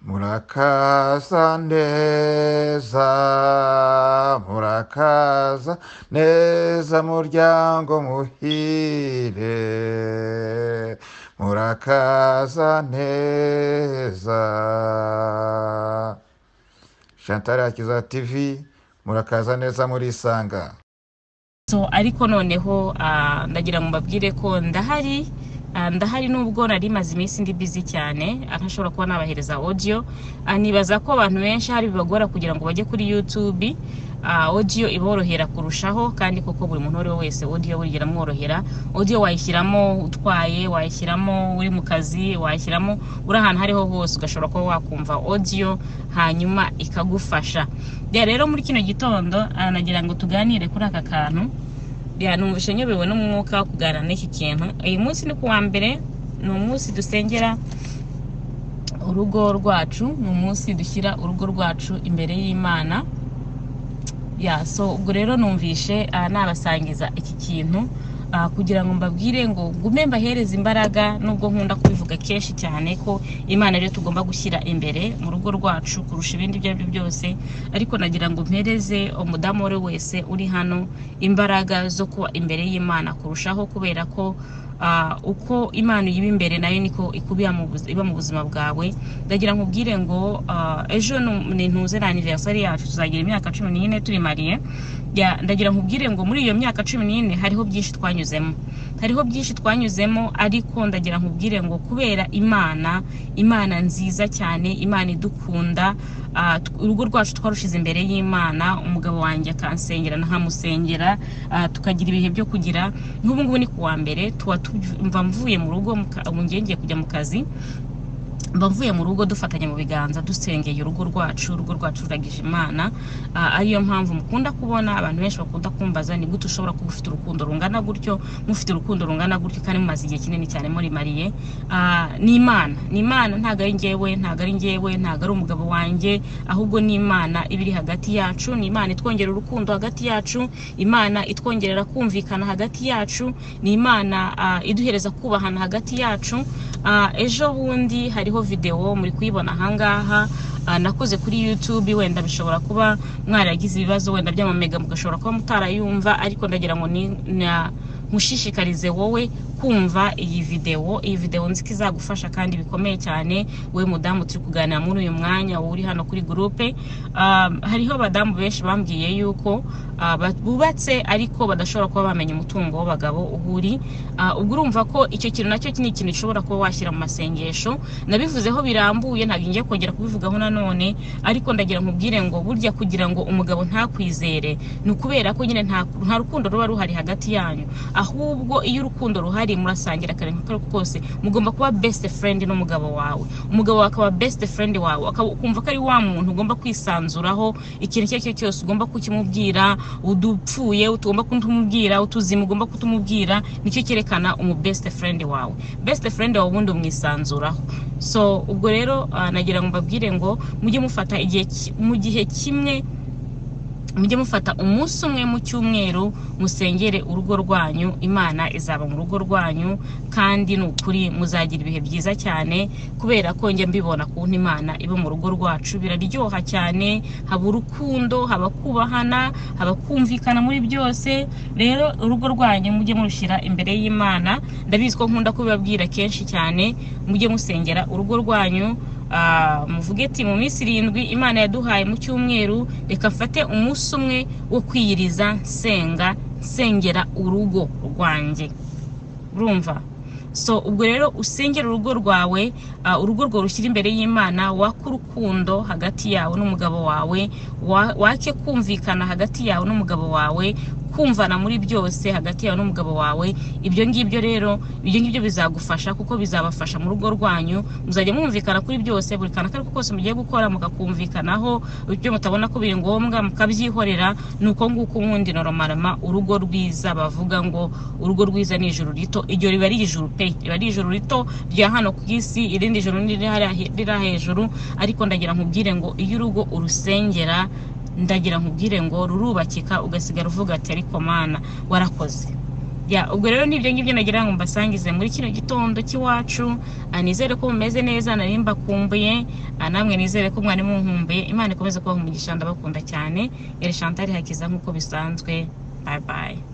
Murakaza neza, murakaza neza muryango muhire, murakaza neza. Chantal Akiza TV, murakaza neza murisanga. So ariko noneho ndagira ngo mbabwire ko ndahari nubwo nari maze iminsi ndi busy cyane ntashobora kuba nabahereza audio. Nibaza ko abantu benshi hari bibagora kugira ngo bajye kuri YouTube. Audio iborohera kurushaho, kandi koko buri muntu wese audio burigera mworohera. Audio wayishyiramo utwaye, wayishyiramo uri mu kazi, wayishyiramo uri ahantu hariho hose ugashobora kuba wakumva audio hanyuma ikagufasha. Rero muri kino gitondo nagira ngo tuganire kuri aka kantu. Numvishe nyobewe n'umwuka wo kuganira n'iki kintu. Uyu munsi ni kuwa mbere, ni umunsi dusengera urugo rwacu, ni umunsi dushyira urugo rwacu imbere y'Imana. So ubwo rero numvishe nabasangiza iki kintu kugira ngo mbabwire ngo gume mbahereza imbaraga, nubwo nkunda kubivuga kenshi cyane ko Imana rero tugomba gushyira imbere mu rugo rwacu kurusha ibindi ibyo ari byo byose. Ariko nagira ngo mpereze umudamu wese uri hano imbaraga zo kuba imbere y'Imana kurushaho, kubera ko uko Imana yiba imbere nayo niko iba mu buzima bwawe. Ndagira nkubwire ngo ejo ni ntuze na anniversary yacu, tuzagira imyaka 14 turi mariye. Ndagira nkubwire ngo muri iyo myaka 14 hariho byinshi twanyuzemo, ariko ndagira nkubwire ngo kubera Imana nziza cyane, Imana idukunda, urugo rwacu twarushize imbere y'Imana. Umugabo wanjye akansengera nkamusengera, tukagira ibihe byo kugira. Nk'ubu ngubu ni kuwa mbere mva mvuye mu rugo, ngiye kujya mu kazi, mvuye mu rugo dufatanye mu biganza dusengeye urugo rwacu ruragije Imana. Ariyo mpamvu mukunda kubona abantu benshi bakunda kumbaza ni gute ushobora kuba ufite urukundo rungana gutyo, mufite urukundo rungana gutyo kandi mumaze igihe kinini cyane muri mariye. Ni Imana, ntago ari njyewe, ntago ari umugabo wanjye, ahubwo ni Imana ibiri hagati yacu. Ni Imana itwongera urukundo hagati yacu, Imana itwongerera kumvikana hagati yacu, ni Imana iduhereza kubahana hagati yacu. Ejo bundi hariho video muri kuyibona ahangaha nakoze kuri YouTube, wenda bishobora kuba mwaragize ibibazo wenda by'amamega mugashobora kuba mutarayumva, ariko ndagira ngo mushishikarize wowe kumva iyi video nzi ko izagufasha kandi bikomeye cyane. We mudamu turi kuganira muri uyu mwanya, wowe uri hano kuri groupe. Hariho abadamu benshi bambwiye yuko bubatse ariko badashobora kuba bamenya umutungo w'abagabo uhuri. Ubwo urumva ko icyo kintu nacyo ni ikintu ushobora kuba washyira mu masengesho. Nabivuzeho birambuye, ntabwo ngiye kongera kubivugaho nanone, ariko ndagira nkubwire ngo burya kugira ngo umugabo ntakwizere ni ukubera ko nyine nta rukundo ruba ruhari hagati yanyu, ahubwo iyo urukundo ruhari murasangira akarenga kari kose. Mugomba kuba best friend n'umugabo wawe, umugabo wawe akaba best friend wawe, ukumva ko ari wa muntu ugomba kwisanzuraho. Ikintu icyo ari cyo cyose ugomba kukimubwira, udupfuye utugomba kutumubwira, utuzima ugomba kutumubwira. Nicyo cyerekana best friend wawe. Best friend wawe ubundi umwisanzuraho. So ubwo rero nagira ngo mbabwire ngo mujye mufata mu gihe kimwe, mujye mufata umunsi umwe mu cyumweru musengere urugo rwanyu. Imana izaba mu rugo rwanyu, kandi n'ukuri muzagira ibihe byiza cyane, kubera ko njye mbibona kuntu Imana iba mu rugo rwacu. Biraryoha cyane, haba urukundo, haba kubahana, haba kumvikana muri byose. Rero urugo rwanyu mujye murushyira imbere y'Imana. Ndabizi ko nkunda kubibabwira kenshi cyane, mujye musengera urugo rwanyu. Muvuge ati mu minsi 7 Imana yaduhaye mu cyumweru, reka mfate umunsi umwe wo kwiyiriza nsengera urugo rwanjye. Urumva? So ubwo rero usengera urugo rwawe, urugo rwo rushyira imbere y'Imana, waka urukundo hagati yawe n'umugabo wawe, wake kumvikana hagati yawe n'umugabo wawe, kumvana muri byose hagati yawe n'umugabo wawe. Ibyo ngibyo rero, bizagufasha, kuko bizabafasha mu rugo rwanyu. Muzajya mwumvikana kuri byose, buri kana kari kose mugiye gukora mukakumvikanaho. Ibyo mutabona ko biri ngombwa mukabyihorera. Nuko nguko ubundi normalement urugo rwiza, bavuga ngo urugo rwiza ni ijuru rito. Iryo riba ari ijuru pe, riba ari ijuru rito rya hano ku isi, irindi ijuru riri hejuru. Ariko ndagira nkubwire ngo iyo urugo urusengera, ndagira nkubwire ngo rurubakika, ugasigara uvuga ati ariko Mana warakoze. ubwo rero nibyo ngibyo nagira ngo mbasangize muri kino gitondo cy'iwacu. Nizere ko mumeze neza, nari mbakumbuye, namwe nizere ko mwari munkumbuye. Imana ikomeze kubaha umugisha, ndabakunda cyane. Yari Chantal Hakiza nk'uko bisanzwe. Bye bye.